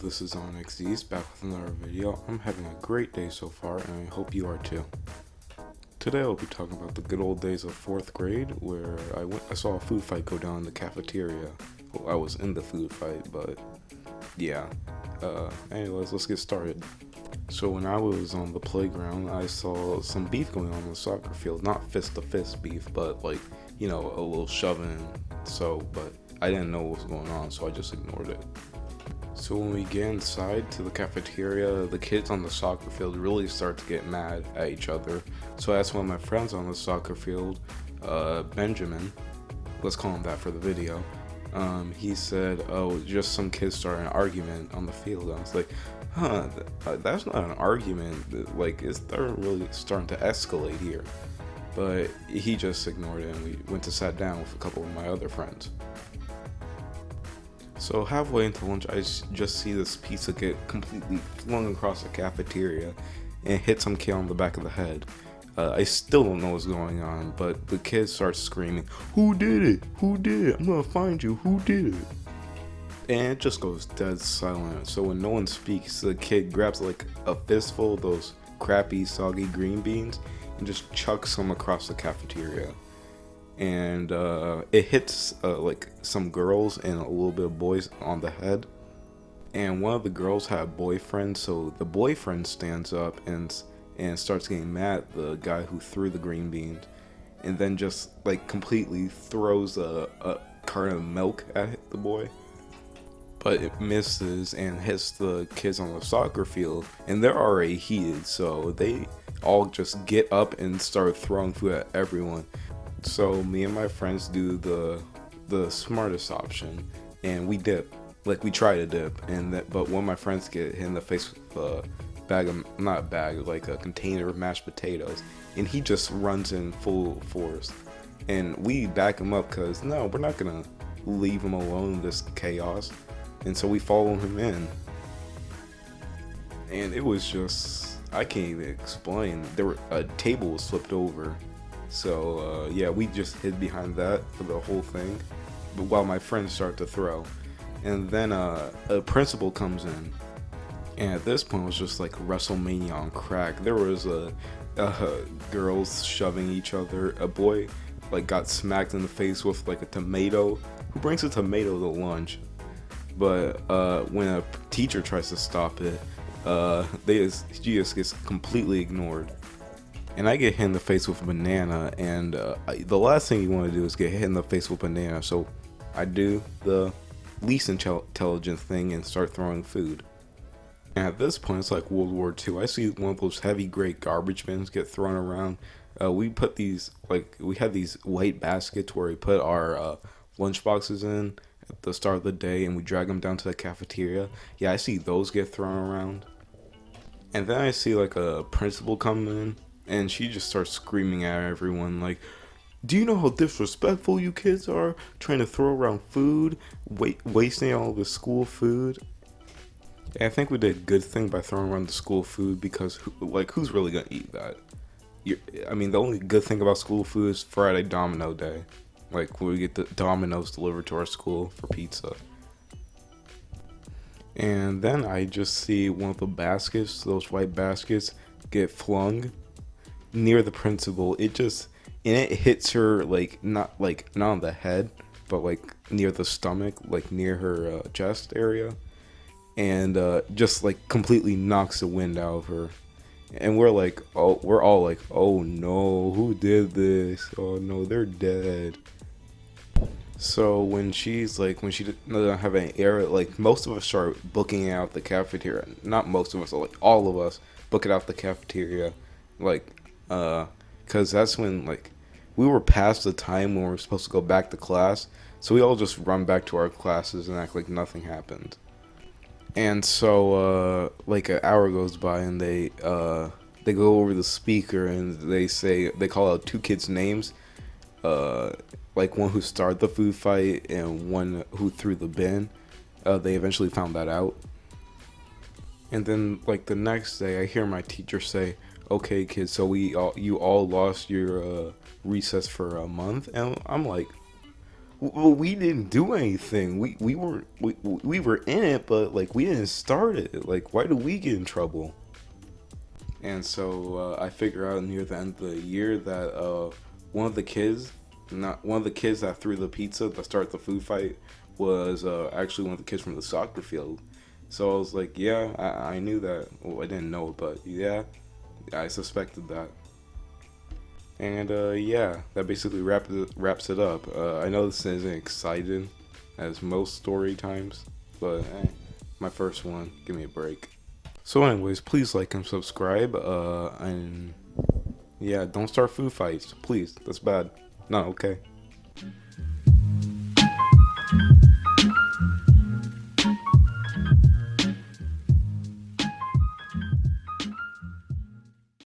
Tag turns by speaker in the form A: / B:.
A: this is Onyx East back with another video. I'm having a great day so far and I hope you are too. Today I'll be talking about the good old days of 4th grade where I saw a food fight go down in the cafeteria. Well, I was in the food fight, but yeah. Anyways, let's get started. So when I was on the playground, I saw some beef going on the soccer field. Not fist to fist beef, but like, a little shoving. But I didn't know what was going on, so I just ignored it. So when we get inside to the cafeteria, the kids on the soccer field really start to get mad at each other. So I asked one of my friends on the soccer field, Benjamin, let's call him that for the video. He said, oh, just some kids started an argument on the field. I was like, that's not an argument. Like, it's really starting to escalate here. But he just ignored it and we went to sat down with a couple of my other friends. So halfway into lunch, I just see this pizza get completely flung across the cafeteria and hit some kid on the back of the head. I still don't know what's going on, but the kid starts screaming, "Who did it? Who did it? I'm gonna find you. Who did it?" And it just goes dead silent. So when no one speaks, the kid grabs like a fistful of those crappy, soggy green beans and just chucks them across the cafeteria. And it hits like some girls and a little bit of boys on the head. And one of the girls had a boyfriend, so the boyfriend stands up and starts getting mad at the guy who threw the green beans, and then just like completely throws a carton of milk at the boy. But it misses and hits the kids on the soccer field, and they're already heated, so they all just get up and start throwing food at everyone. So me and my friends do the smartest option, and we dip. Like, we try to dip, but one of my friends get hit in the face with a like a container of mashed potatoes, and he just runs in full force. And we back him up because no, we're not gonna leave him alone in this chaos. And so we follow him in, and it was just, I can't even explain. A table was flipped over. So yeah, we just hid behind that for the whole thing, but while my friends start to throw. And then a principal comes in, and at this point it was just like WrestleMania on crack. There was girls shoving each other. A boy like got smacked in the face with like a tomato. Who brings a tomato to lunch? But when a teacher tries to stop it, she just gets completely ignored. And I get hit in the face with a banana, and the last thing you want to do is get hit in the face with a banana. So I do the least intelligent thing and start throwing food. And at this point, it's like World War II. I see one of those heavy gray garbage bins get thrown around. We had these white baskets where we put our lunch boxes in at the start of the day, and we drag them down to the cafeteria. Yeah, I see those get thrown around. And then I see like a principal come in, and she just starts screaming at everyone like, "Do you know how disrespectful you kids are? Trying to throw around food, wasting all the school food." And I think we did a good thing by throwing around the school food, because who's really gonna eat that? The only good thing about school food is Friday Domino Day. Like, we get the Dominoes delivered to our school for pizza. And then I just see one of the baskets, those white baskets, get flung near the principal. It hits her not on the head, but like near the stomach, like near her chest area, and just like completely knocks the wind out of her. And we're all like, "Oh no, who did this? Oh no, they're dead." So when she doesn't have any air, like, most of us start booking out the cafeteria. Not most of us, like all of us book it out the cafeteria, because that's when we were past the time when we were supposed to go back to class. So we all just run back to our classes and act like nothing happened. And so an hour goes by, and they go over the speaker and they call out two kids' names. Like one who started the food fight and one who threw the bin. They eventually found that out. And then the next day, I hear my teacher say, "Okay, kids, so you all lost your recess for a month." And I'm like, Well, we didn't do anything. We were in it, but like we didn't start it. Like, why do we get in trouble? And so I figure out near the end of the year that one of the kids, not one of the kids that threw the pizza to start the food fight, was actually one of the kids from the soccer field. So I was like, yeah, I knew that. Well, I didn't know, but yeah, I suspected that. And yeah, that basically wraps it up. I know this isn't exciting as most story times, but my first one. Give me a break. So, anyways, please like and subscribe. And yeah, don't start food fights, please. That's bad. No, okay.